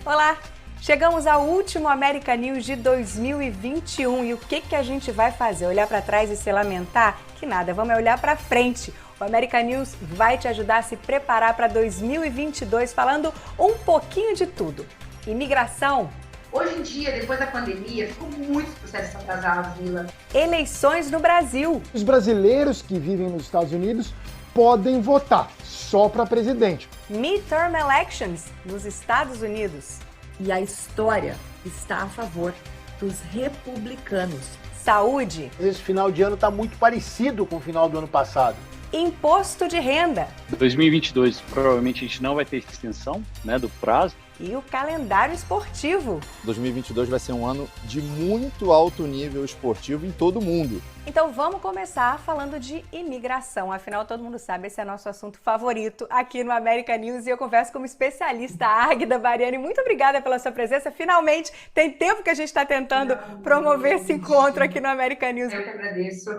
Olá! Chegamos ao último America News de 2021 e o que a gente vai fazer? Olhar para trás e se lamentar? Que nada, vamos olhar para frente. O America News vai te ajudar a se preparar para 2022 falando um pouquinho de tudo. Imigração. Hoje em dia, depois da pandemia, ficou muitos processos atrasados, Mila. Eleições no Brasil. Os brasileiros que vivem nos Estados Unidos podem votar só para presidente. Midterm elections nos Estados Unidos. E a história está a favor dos republicanos. Saúde. Esse final de ano está muito parecido com o final do ano passado. Imposto de renda. 2022, provavelmente a gente não vai ter extensão, do prazo. E o calendário esportivo. 2022 vai ser um ano de muito alto nível esportivo em todo o mundo. Então vamos começar falando de imigração. Afinal, todo mundo sabe, esse é nosso assunto favorito aqui no America News. E eu converso com uma especialista, Águida Bariani. Muito obrigada pela sua presença. Finalmente, tem tempo que a gente está tentando promover esse encontro aqui no America News. Eu que agradeço.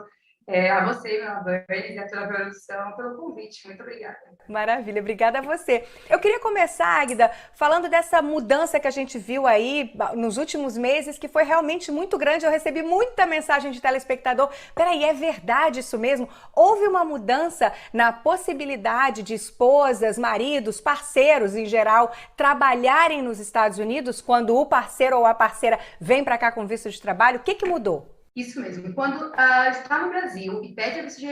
A você, meu amor, e a toda a produção, pelo convite. Muito obrigada. Maravilha, obrigada a você. Eu queria começar, Águida, falando dessa mudança que a gente viu aí nos últimos meses, que foi realmente muito grande. Eu recebi muita mensagem de telespectador. Peraí, é verdade isso mesmo? Houve uma mudança na possibilidade de esposas, maridos, parceiros em geral, trabalharem nos Estados Unidos quando o parceiro ou a parceira vem para cá com visto de trabalho? O que mudou? Isso mesmo. Quando está no Brasil e pede a visto de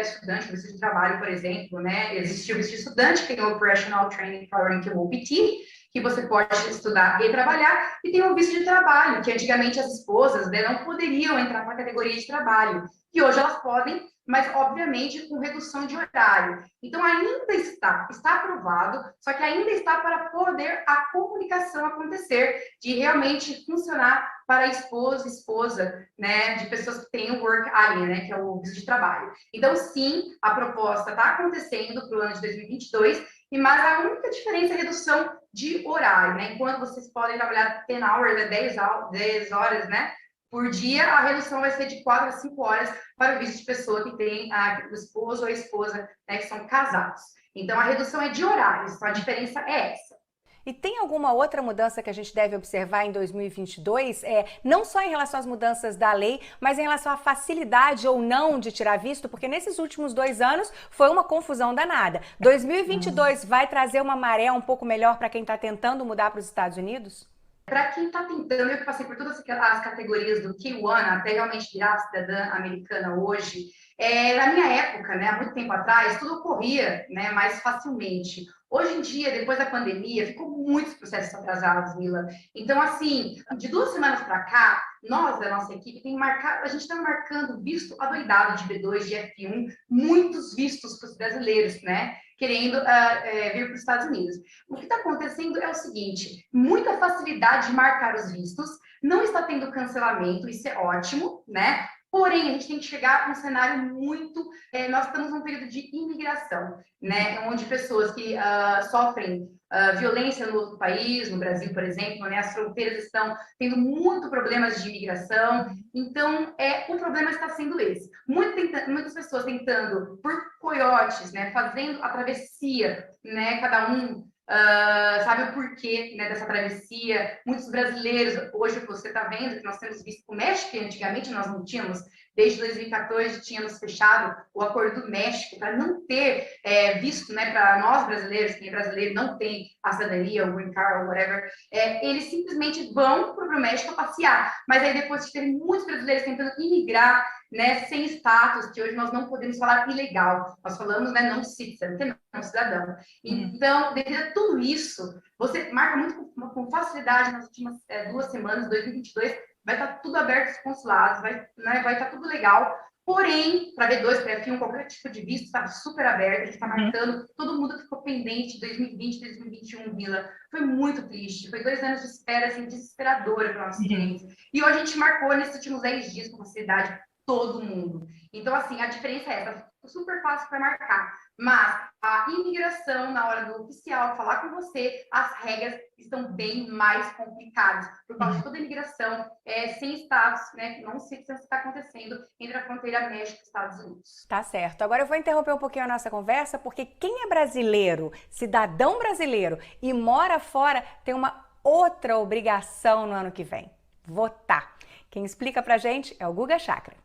estudante, visto de trabalho, por exemplo, existe o visto de estudante, que tem o Operational Training Program, que é o OPT, que você pode estudar e trabalhar, e tem o visto de trabalho, que antigamente as esposas não poderiam entrar para a categoria de trabalho, e hoje elas podem, mas obviamente com redução de horário. Então ainda está aprovado, só que ainda está para poder a comunicação acontecer, de realmente funcionar para esposa, de pessoas que têm o work alien, que é o visto de trabalho. Então sim, a proposta está acontecendo para o ano de 2022, mas a única diferença é a redução de horário, Enquanto vocês podem trabalhar 10 hours, 10 horas, por dia, a redução vai ser de 4 a 5 horas para o visto de pessoa que tem o esposo ou a esposa, que são casados. Então, a redução é de horários, então a diferença é essa. E tem alguma outra mudança que a gente deve observar em 2022? Não só em relação às mudanças da lei, mas em relação à facilidade ou não de tirar visto, porque nesses últimos 2 anos foi uma confusão danada. 2022 vai trazer uma maré um pouco melhor para quem está tentando mudar para os Estados Unidos? Para quem está tentando, eu que passei por todas as categorias do K1 até realmente virar cidadã americana hoje, na minha época, há muito tempo atrás, tudo ocorria mais facilmente. Hoje em dia, depois da pandemia, ficou muitos processos atrasados, Mila. Então, assim, de 2 semanas para cá, nós, da nossa equipe, a gente está marcando visto adoidado de B2, de F1, muitos vistos para os brasileiros, querendo vir para os Estados Unidos. O que está acontecendo é o seguinte, muita facilidade de marcar os vistos, não está tendo cancelamento, isso é ótimo, Porém, a gente tem que chegar a um cenário muito... nós estamos num período de imigração, onde pessoas que sofrem violência no outro país, no Brasil, por exemplo, as fronteiras estão tendo muito problemas de imigração. Então, o problema está sendo esse. Muitas pessoas tentando, por coiotes, fazendo a travessia, cada um... sabe o porquê dessa travessia. Muitos brasileiros, hoje você está vendo que nós temos visto o México, que antigamente nós não tínhamos, desde 2014 tínhamos fechado o acordo do México para não ter visto, para nós brasileiros, quem é brasileiro não tem a cidadania, o green card, ou whatever, eles simplesmente vão para o México passear, mas aí depois de terem muitos brasileiros tentando imigrar, sem status, que hoje nós não podemos falar ilegal, nós falamos não citizen, que não cidadão. Então, devido a tudo isso, você marca muito com facilidade nas últimas 2 semanas, 2022, vai estar tudo aberto os consulados, vai estar tudo legal. Porém, para B2, para F1, qualquer tipo de visto está super aberto, a gente está marcando, todo mundo que ficou pendente de 2020, 2021, Vila, foi muito triste, foi 2 anos de espera, assim, desesperadora para nossos clientes. E hoje a gente marcou nesses últimos 10 dias com facilidade todo mundo. Então, assim, a diferença é essa, super fácil para marcar, mas a imigração, na hora do oficial falar com você, as regras estão bem mais complicadas, por causa de toda a imigração, sem status, não sei se está acontecendo entre a fronteira México e Estados Unidos. Tá certo. Agora eu vou interromper um pouquinho a nossa conversa, porque quem é brasileiro, cidadão brasileiro e mora fora, tem uma outra obrigação no ano que vem: votar. Quem explica pra gente é o Guga Chakra.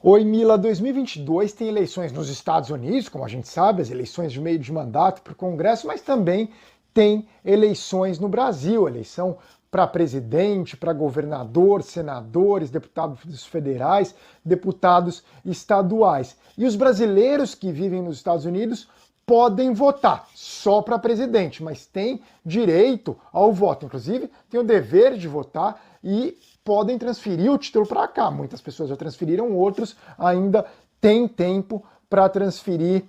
Oi, Mila. 2022 tem eleições nos Estados Unidos, como a gente sabe, as eleições de meio de mandato para o Congresso, mas também tem eleições no Brasil, eleição para presidente, para governador, senadores, deputados federais, deputados estaduais. E os brasileiros que vivem nos Estados Unidos podem votar só para presidente, mas têm direito ao voto. Inclusive, têm o dever de votar e podem transferir o título para cá. Muitas pessoas já transferiram, outros ainda têm tempo para transferir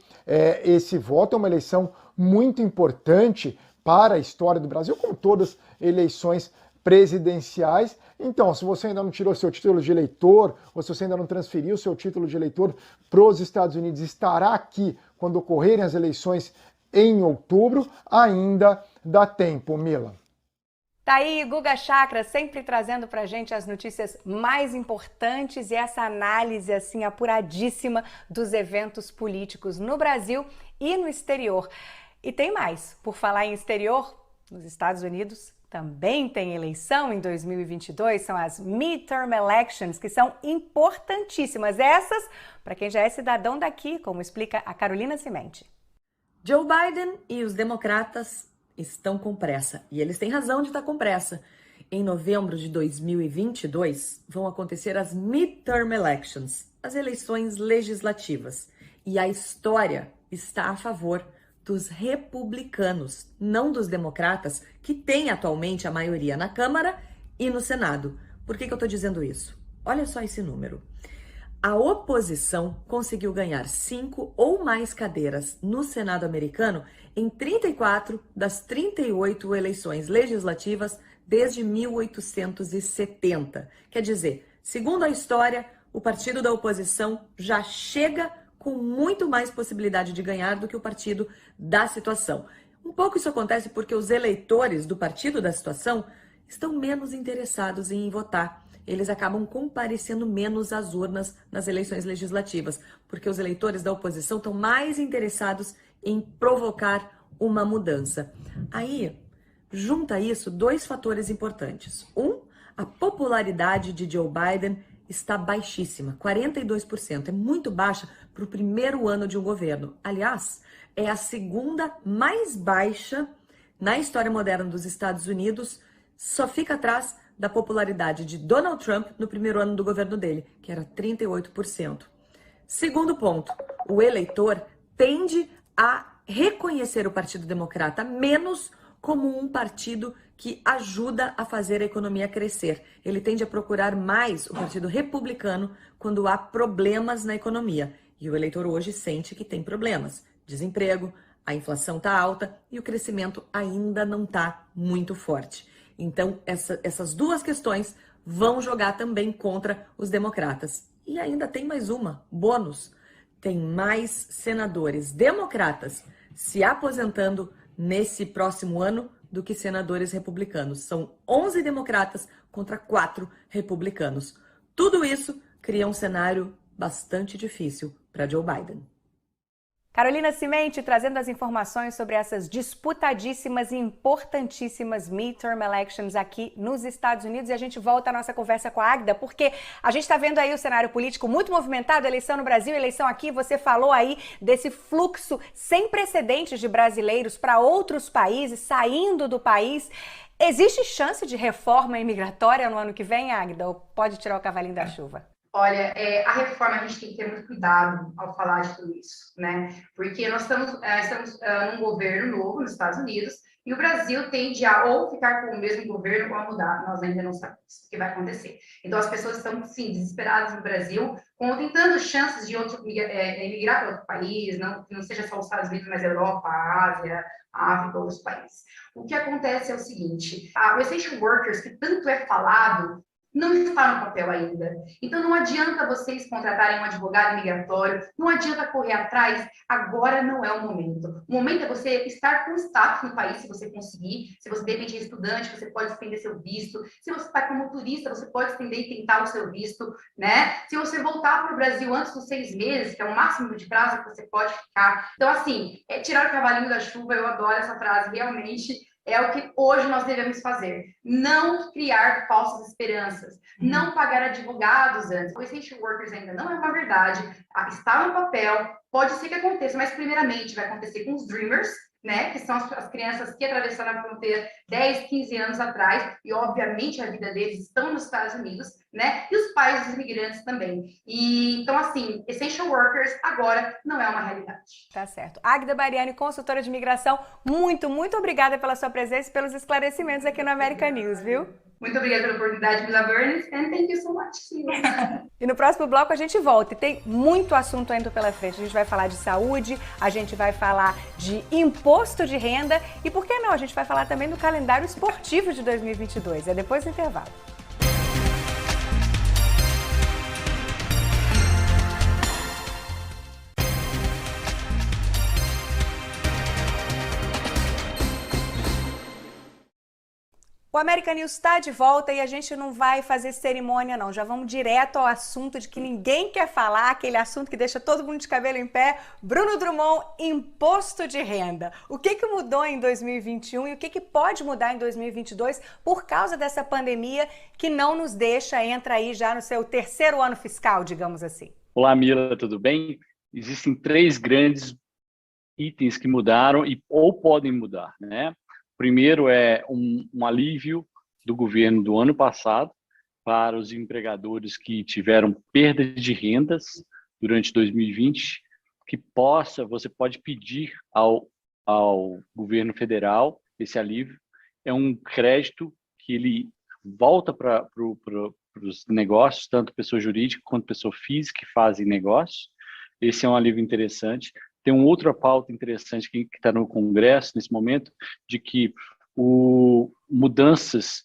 esse voto. É uma eleição muito importante para a história do Brasil, como todas eleições presidenciais. Então, se você ainda não tirou seu título de eleitor, ou se você ainda não transferiu seu título de eleitor para os Estados Unidos, estará aqui quando ocorrerem as eleições em outubro, ainda dá tempo, Mila. Tá aí, Guga Chakra, sempre trazendo pra gente as notícias mais importantes e essa análise assim apuradíssima dos eventos políticos no Brasil e no exterior. E tem mais, por falar em exterior, nos Estados Unidos também tem eleição em 2022, são as midterm elections, que são importantíssimas. Essas, para quem já é cidadão daqui, como explica a Carolina Cimente. Joe Biden e os democratas estão com pressa, e eles têm razão de estar com pressa. Em novembro de 2022, vão acontecer as midterm elections, as eleições legislativas. E a história está a favor dos republicanos, não dos democratas, que têm atualmente a maioria na Câmara e no Senado. Por que eu estou dizendo isso? Olha só esse número. A oposição conseguiu ganhar 5 ou mais cadeiras no Senado americano em 34 das 38 eleições legislativas desde 1870. Quer dizer, segundo a história, o partido da oposição já chega com muito mais possibilidade de ganhar do que o partido da situação. Um pouco isso acontece porque os eleitores do partido da situação estão menos interessados em votar. Eles acabam comparecendo menos às urnas nas eleições legislativas, porque os eleitores da oposição estão mais interessados em provocar uma mudança. Aí, junta isso 2 fatores importantes. A popularidade de Joe Biden está baixíssima, 42%. É muito baixa para o primeiro ano de um governo. Aliás, é a segunda mais baixa na história moderna dos Estados Unidos, só fica atrás da popularidade de Donald Trump no primeiro ano do governo dele, que era 38%. Segundo ponto, o eleitor tende a reconhecer o Partido Democrata menos como um partido que ajuda a fazer a economia crescer. Ele tende a procurar mais o Partido Republicano quando há problemas na economia. E o eleitor hoje sente que tem problemas. Desemprego, a inflação está alta e o crescimento ainda não está muito forte. Então, essas 2 questões vão jogar também contra os democratas. E ainda tem mais uma, bônus. Tem mais senadores democratas se aposentando nesse próximo ano do que senadores republicanos. São 11 democratas contra 4 republicanos. Tudo isso cria um cenário bastante difícil para Joe Biden. Carolina Cimente trazendo as informações sobre essas disputadíssimas e importantíssimas midterm elections aqui nos Estados Unidos. E a gente volta à nossa conversa com a Águida, porque a gente está vendo aí o cenário político muito movimentado, eleição no Brasil, eleição aqui. Você falou aí desse fluxo sem precedentes de brasileiros para outros países, saindo do país. Existe chance de reforma imigratória no ano que vem, Águida? Ou pode tirar o cavalinho da chuva? Olha, a reforma a gente tem que ter muito cuidado ao falar de tudo isso, né? Porque nós estamos num governo novo nos Estados Unidos e o Brasil tende a ou ficar com o mesmo governo ou a mudar. Nós ainda não sabemos o que vai acontecer. Então, as pessoas estão, sim, desesperadas no Brasil, tentando chances de emigrar para outro país, não seja só os Estados Unidos, mas a Europa, a Ásia, a África, outros países. O que acontece é o seguinte, o Essential Workers, que tanto é falado, não está no papel ainda. Então, não adianta vocês contratarem um advogado migratório, não adianta correr atrás, agora não é o momento. O momento é você estar com status no país, se você conseguir. Se você, de repente, é estudante, você pode estender seu visto. Se você está como turista, você pode estender e tentar o seu visto, né? Se você voltar para o Brasil antes dos 6 meses, que é o máximo de prazo que você pode ficar. Então, assim, tirar o cavalinho da chuva, eu adoro essa frase, realmente. É o que hoje nós devemos fazer. Não criar falsas esperanças. Não pagar advogados antes. O Essential Workers ainda não é uma verdade. Está no papel. Pode ser que aconteça, mas primeiramente vai acontecer com os Dreamers, né, que são as crianças que atravessaram a fronteira 10, 15 anos atrás, e obviamente a vida deles estão nos Estados Unidos, né, e os pais dos imigrantes também. E então, assim, Essential Workers agora não é uma realidade. Tá certo. Águida Bariani, consultora de imigração, muito obrigada pela sua presença e pelos esclarecimentos aqui no American News, viu? Muito obrigada pela oportunidade, Mila Burns, and thank you so much. E no próximo bloco a gente volta. E tem muito assunto ainda pela frente. A gente vai falar de saúde, a gente vai falar de imposto de renda e, por que não, a gente vai falar também do calendário esportivo de 2022. É depois do intervalo. O American News está de volta e a gente não vai fazer cerimônia não, já vamos direto ao assunto de que ninguém quer falar, aquele assunto que deixa todo mundo de cabelo em pé. Bruno Drummond, imposto de renda. O que mudou em 2021 e o que pode mudar em 2022 por causa dessa pandemia que não nos deixa, entra aí já no seu terceiro ano fiscal, digamos assim. Olá, Mila, tudo bem? Existem 3 grandes itens que mudaram ou podem mudar, né? Primeiro é um alívio do governo do ano passado para os empregadores que tiveram perda de rendas durante 2020, que você pode pedir ao governo federal esse alívio. É um crédito que ele volta para os negócios, tanto pessoa jurídica quanto pessoa física que fazem negócios. Esse é um alívio interessante. Tem uma outra pauta interessante que está no Congresso nesse momento, de que mudanças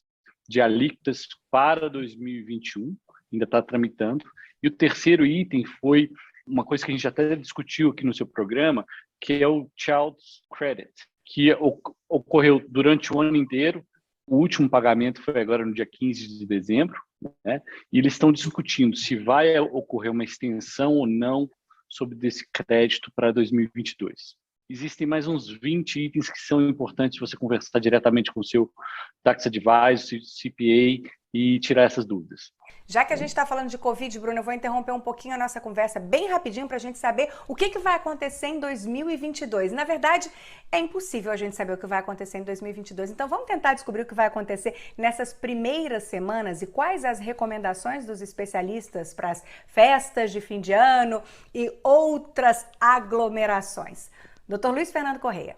de alíquotas para 2021 ainda está tramitando. E o terceiro item foi uma coisa que a gente até discutiu aqui no seu programa, que é o Child's Credit, que ocorreu durante o ano inteiro. O último pagamento foi agora no dia 15 de dezembro, né? E eles estão discutindo se vai ocorrer uma extensão ou não sobre desse crédito para 2022. Existem mais uns 20 itens que são importantes você conversar diretamente com o seu tax advisor, CPA e tirar essas dúvidas. Já que a gente está falando de Covid, Bruno, eu vou interromper um pouquinho a nossa conversa bem rapidinho para a gente saber o que vai acontecer em 2022. Na verdade, é impossível a gente saber o que vai acontecer em 2022. Então, vamos tentar descobrir o que vai acontecer nessas primeiras semanas e quais as recomendações dos especialistas para as festas de fim de ano e outras aglomerações. Dr. Luiz Fernando Correia.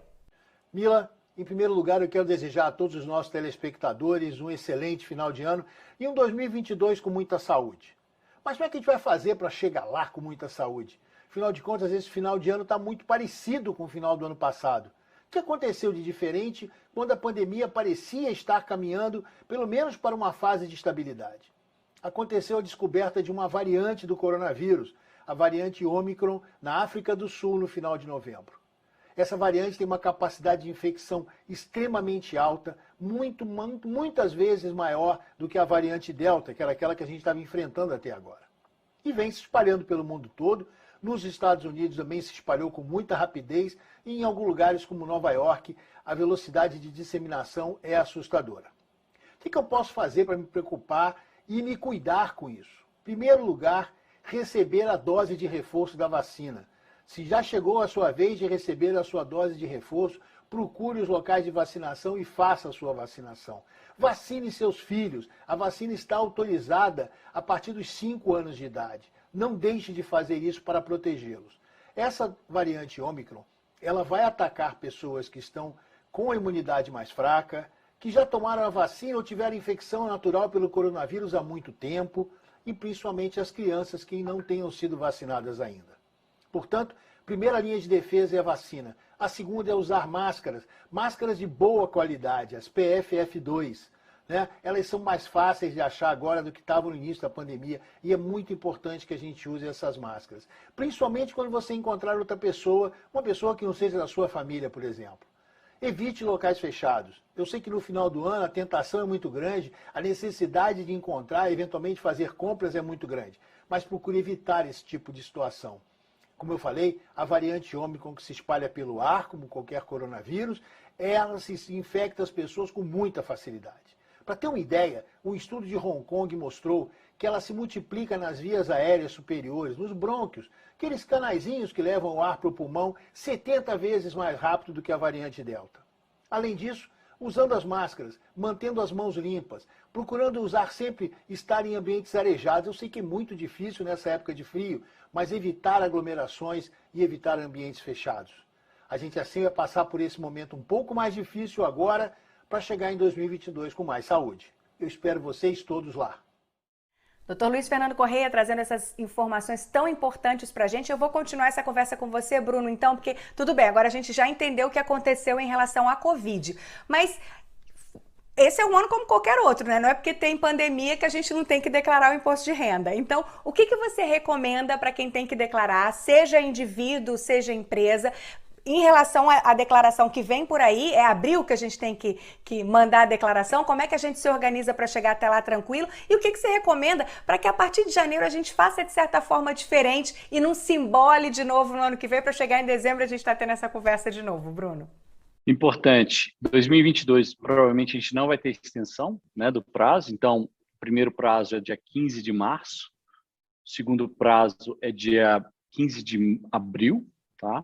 Mila, em primeiro lugar, eu quero desejar a todos os nossos telespectadores um excelente final de ano e um 2022 com muita saúde. Mas como é que a gente vai fazer para chegar lá com muita saúde? Afinal de contas, esse final de ano está muito parecido com o final do ano passado. O que aconteceu de diferente quando a pandemia parecia estar caminhando, pelo menos para uma fase de estabilidade? Aconteceu a descoberta de uma variante do coronavírus, a variante Ômicron, na África do Sul, no final de novembro. Essa variante tem uma capacidade de infecção extremamente alta, muitas vezes maior do que a variante Delta, que era aquela que a gente estava enfrentando até agora. E vem se espalhando pelo mundo todo. Nos Estados Unidos também se espalhou com muita rapidez e em alguns lugares como Nova York, a velocidade de disseminação é assustadora. O que eu posso fazer para me preocupar e me cuidar com isso? Em primeiro lugar, receber a dose de reforço da vacina. Se já chegou a sua vez de receber a sua dose de reforço, procure os locais de vacinação e faça a sua vacinação. Vacine seus filhos. A vacina está autorizada a partir dos 5 anos de idade. Não deixe de fazer isso para protegê-los. Essa variante Ômicron, ela vai atacar pessoas que estão com a imunidade mais fraca, que já tomaram a vacina ou tiveram infecção natural pelo coronavírus há muito tempo, e principalmente as crianças que não tenham sido vacinadas ainda. Portanto, primeira linha de defesa é a vacina. A segunda é usar máscaras de boa qualidade, as PFF2. Né? Elas são mais fáceis de achar agora do que estavam no início da pandemia e é muito importante que a gente use essas máscaras. Principalmente quando você encontrar outra pessoa, uma pessoa que não seja da sua família, por exemplo. Evite locais fechados. Eu sei que no final do ano a tentação é muito grande, a necessidade de encontrar, eventualmente fazer compras é muito grande. Mas procure evitar esse tipo de situação. Como eu falei, a variante Ômicron que se espalha pelo ar, como qualquer coronavírus, ela se infecta as pessoas com muita facilidade. Para ter uma ideia, um estudo de Hong Kong mostrou que ela se multiplica nas vias aéreas superiores, nos brônquios, aqueles canaizinhos que levam o ar para o pulmão 70 vezes mais rápido do que a variante Delta. Além disso, usando as máscaras, mantendo as mãos limpas, procurando usar sempre estar em ambientes arejados. Eu sei que é muito difícil nessa época de frio, mas evitar aglomerações e evitar ambientes fechados. A gente assim vai passar por esse momento um pouco mais difícil agora para chegar em 2022 com mais saúde. Eu espero vocês todos lá. Dr. Luiz Fernando Correia trazendo essas informações tão importantes para a gente. Eu vou continuar essa conversa com você, Bruno, então, porque tudo bem, agora a gente já entendeu o que aconteceu em relação à Covid. Mas esse é um ano como qualquer outro, né? Não é porque tem pandemia que a gente não tem que declarar o imposto de renda. Então, o que você recomenda para quem tem que declarar, seja indivíduo, seja empresa? Em relação à declaração que vem por aí, é abril que a gente tem que mandar a declaração? Como é que a gente se organiza para chegar até lá tranquilo? E o que você recomenda para que a partir de janeiro a gente faça de certa forma diferente e não se embole de novo no ano que vem para chegar em dezembro a gente está tendo essa conversa de novo, Bruno? Importante, 2022 provavelmente a gente não vai ter extensão, né, do prazo, então o primeiro prazo é dia 15 de março, o segundo prazo é dia 15 de abril, tá?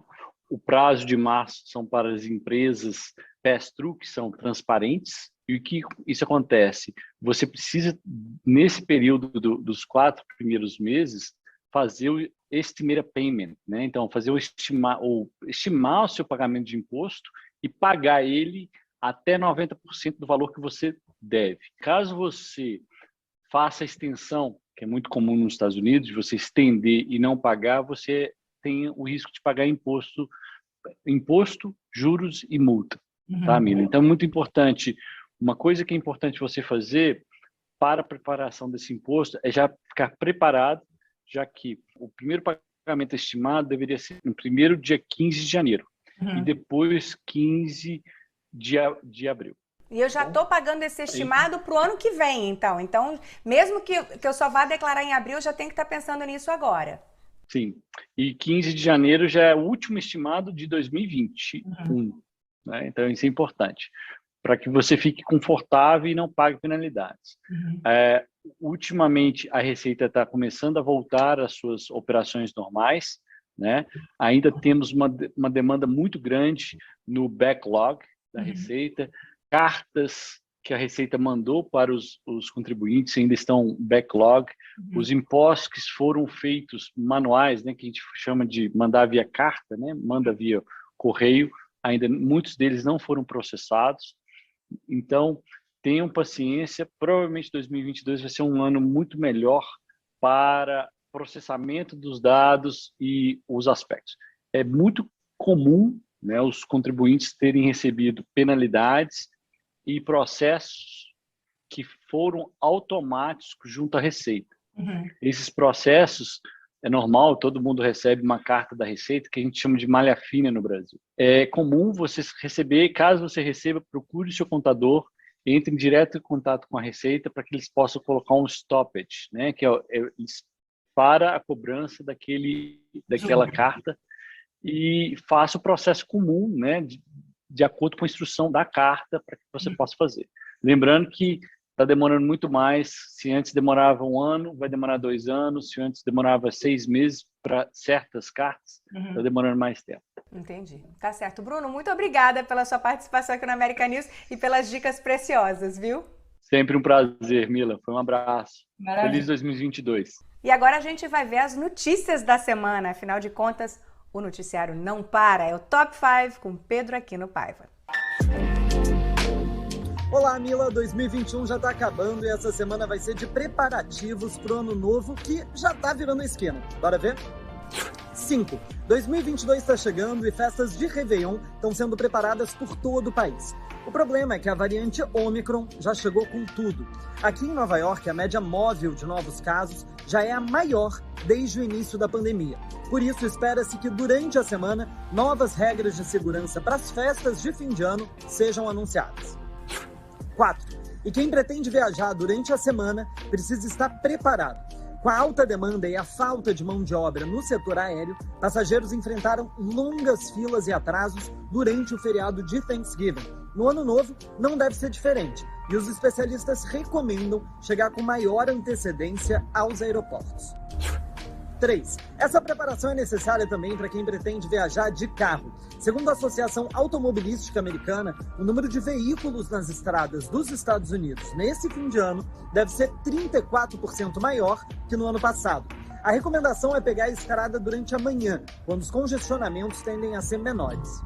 O prazo de março são para as empresas pass-through, que são transparentes. E o que isso acontece? Você precisa, nesse período dos 4 primeiros meses, fazer o estimate payment, né? Então, fazer estimar o seu pagamento de imposto e pagar ele até 90% do valor que você deve. Caso você faça a extensão, que é muito comum nos Estados Unidos, de você estender e não pagar, você tem o risco de pagar imposto, juros e multa, tá, Mila? Então, é muito importante, uma coisa que é importante você fazer para a preparação desse imposto é já ficar preparado, já que o primeiro pagamento estimado deveria ser no primeiro dia 15 de janeiro e depois 15 de abril. E eu já estou pagando esse estimado para o ano que vem, então. Então, mesmo que eu só vá declarar em abril, eu já tenho que estar pensando nisso agora. Sim, e 15 de janeiro já é o último estimado de 2021, né? Então isso é importante, para que você fique confortável e não pague penalidades. Ultimamente, a Receita está começando a voltar às suas operações normais, né? Ainda temos uma demanda muito grande no backlog da Receita, cartas que a Receita mandou para os contribuintes ainda estão backlog, os impostos que foram feitos manuais, né, que a gente chama de mandar via carta, né, manda via correio, ainda muitos deles não foram processados. Então, tenham paciência, provavelmente 2022 vai ser um ano muito melhor para processamento dos dados e os aspectos. É muito comum, né, os contribuintes terem recebido penalidades e processos que foram automáticos junto à Receita. Esses processos, é normal, todo mundo recebe uma carta da Receita, que a gente chama de malha fina no Brasil. É comum você receber, caso você receba, procure o seu contador, entre em direto em contato com a Receita para que eles possam colocar um stoppage, né, que para a cobrança daquela carta e faça o processo comum, né, de acordo com a instrução da carta para que você possa fazer. Lembrando que está demorando muito mais, se antes demorava 1 ano, vai demorar 2 anos, se antes demorava 6 meses para certas cartas, está demorando mais tempo. Entendi. Tá certo. Bruno, muito obrigada pela sua participação aqui no America News e pelas dicas preciosas, viu? Sempre um prazer, Mila. Foi um abraço. Maravilha. Feliz 2022. E agora a gente vai ver as notícias da semana, afinal de contas, o noticiário não para, é o Top 5 com Pedro Aquino Paiva. Olá, Mila, 2021 já tá acabando e essa semana vai ser de preparativos pro ano novo que já tá virando a esquina. Bora ver? 5. 2022 está chegando e festas de Réveillon estão sendo preparadas por todo o país. O problema é que a variante Ômicron já chegou com tudo. Aqui em Nova York, a média móvel de novos casos já é a maior desde o início da pandemia. Por isso, espera-se que durante a semana, novas regras de segurança para as festas de fim de ano sejam anunciadas. 4. E quem pretende viajar durante a semana precisa estar preparado. Com a alta demanda e a falta de mão de obra no setor aéreo, passageiros enfrentaram longas filas e atrasos durante o feriado de Thanksgiving. No ano novo, não deve ser diferente, e os especialistas recomendam chegar com maior antecedência aos aeroportos. 3. Essa preparação é necessária também para quem pretende viajar de carro. Segundo a Associação Automobilística Americana, o número de veículos nas estradas dos Estados Unidos nesse fim de ano deve ser 34% maior que no ano passado. A recomendação é pegar a estrada durante a manhã, quando os congestionamentos tendem a ser menores.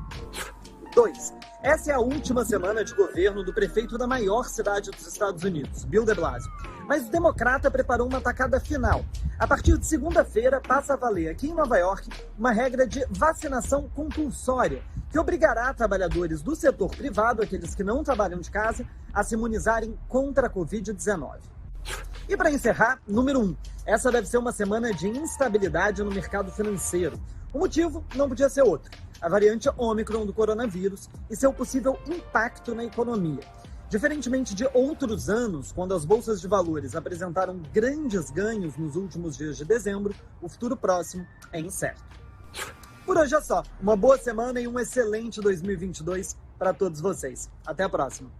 2. Essa é a última semana de governo do prefeito da maior cidade dos Estados Unidos, Bill de Blasio. Mas o democrata preparou uma tacada final. A partir de segunda-feira, passa a valer aqui em Nova York uma regra de vacinação compulsória, que obrigará trabalhadores do setor privado, aqueles que não trabalham de casa, a se imunizarem contra a Covid-19. E para encerrar, número 1. Essa deve ser uma semana de instabilidade no mercado financeiro. O motivo não podia ser outro: a variante Ômicron do coronavírus e seu possível impacto na economia. Diferentemente de outros anos, quando as bolsas de valores apresentaram grandes ganhos nos últimos dias de dezembro, o futuro próximo é incerto. Por hoje é só. Uma boa semana e um excelente 2022 para todos vocês. Até a próxima.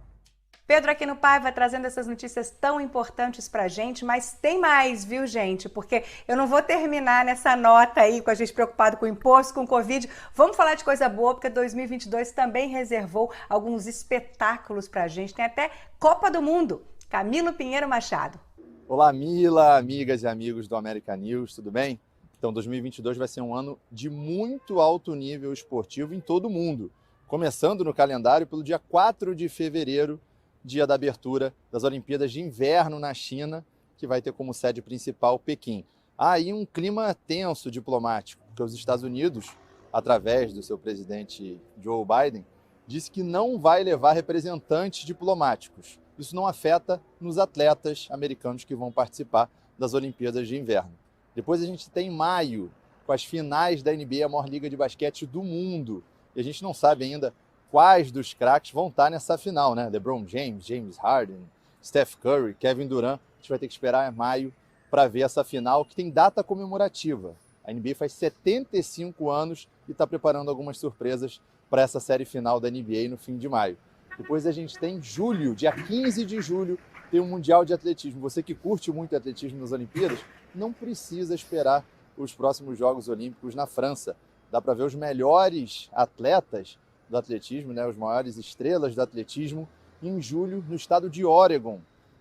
Pedro Aquino Paiva trazendo essas notícias tão importantes pra gente, mas tem mais, viu, gente? Porque eu não vou terminar nessa nota aí com a gente preocupado com o imposto, com o Covid. Vamos falar de coisa boa, porque 2022 também reservou alguns espetáculos pra gente. Tem até Copa do Mundo. Camilo Pinheiro Machado. Olá, Mila, amigas e amigos do American News, tudo bem? Então, 2022 vai ser um ano de muito alto nível esportivo em todo o mundo. Começando no calendário pelo dia 4 de fevereiro, dia da abertura das Olimpíadas de Inverno na China, que vai ter como sede principal Pequim. Há aí um clima tenso diplomático, porque os Estados Unidos, através do seu presidente Joe Biden, disse que não vai levar representantes diplomáticos. Isso não afeta nos atletas americanos que vão participar das Olimpíadas de Inverno. Depois a gente tem maio, com as finais da NBA, a maior liga de basquete do mundo. E a gente não sabe ainda quais dos craques vão estar nessa final, né? LeBron James, James Harden, Steph Curry, Kevin Durant. A gente vai ter que esperar maio para ver essa final, que tem data comemorativa. A NBA faz 75 anos e está preparando algumas surpresas para essa série final da NBA no fim de maio. Depois a gente tem julho, dia 15 de julho, tem o Mundial de Atletismo. Você que curte muito atletismo nas Olimpíadas, não precisa esperar os próximos Jogos Olímpicos na França. Dá para ver os melhores atletas do atletismo, né, os maiores estrelas do atletismo, em julho, no estado de Oregon,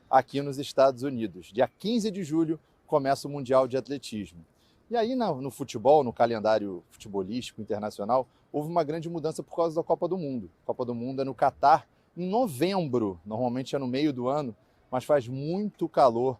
aqui nos Estados Unidos. Dia 15 de julho começa o Mundial de Atletismo. E aí no futebol, no calendário futebolístico internacional, houve uma grande mudança por causa da Copa do Mundo. A Copa do Mundo é no Catar em novembro, normalmente é no meio do ano, mas faz muito calor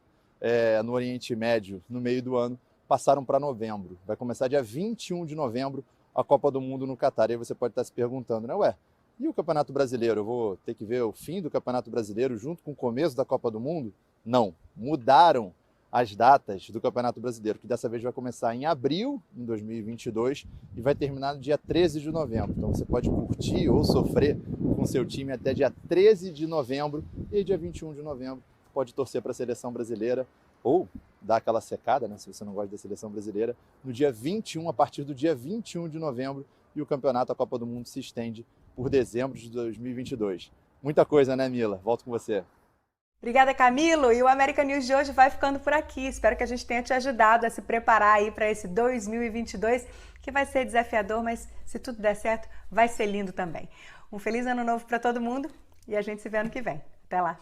no Oriente Médio no meio do ano, passaram para novembro. Vai começar dia 21 de novembro, a Copa do Mundo no Catar. E aí você pode estar se perguntando, né? Ué, e o Campeonato Brasileiro? Eu vou ter que ver o fim do Campeonato Brasileiro junto com o começo da Copa do Mundo? Não, mudaram as datas do Campeonato Brasileiro, que dessa vez vai começar em abril, em 2022, e vai terminar no dia 13 de novembro. Então você pode curtir ou sofrer com seu time até dia 13 de novembro, e dia 21 de novembro pode torcer para a seleção brasileira, ou dar aquela secada, né, se você não gosta da seleção brasileira, no dia 21, a partir do dia 21 de novembro, e o campeonato, a Copa do Mundo, se estende por dezembro de 2022. Muita coisa, né, Mila? Volto com você. Obrigada, Camilo. E o American News de hoje vai ficando por aqui. Espero que a gente tenha te ajudado a se preparar aí para esse 2022, que vai ser desafiador, mas se tudo der certo, vai ser lindo também. Um feliz ano novo para todo mundo e a gente se vê ano que vem. Até lá.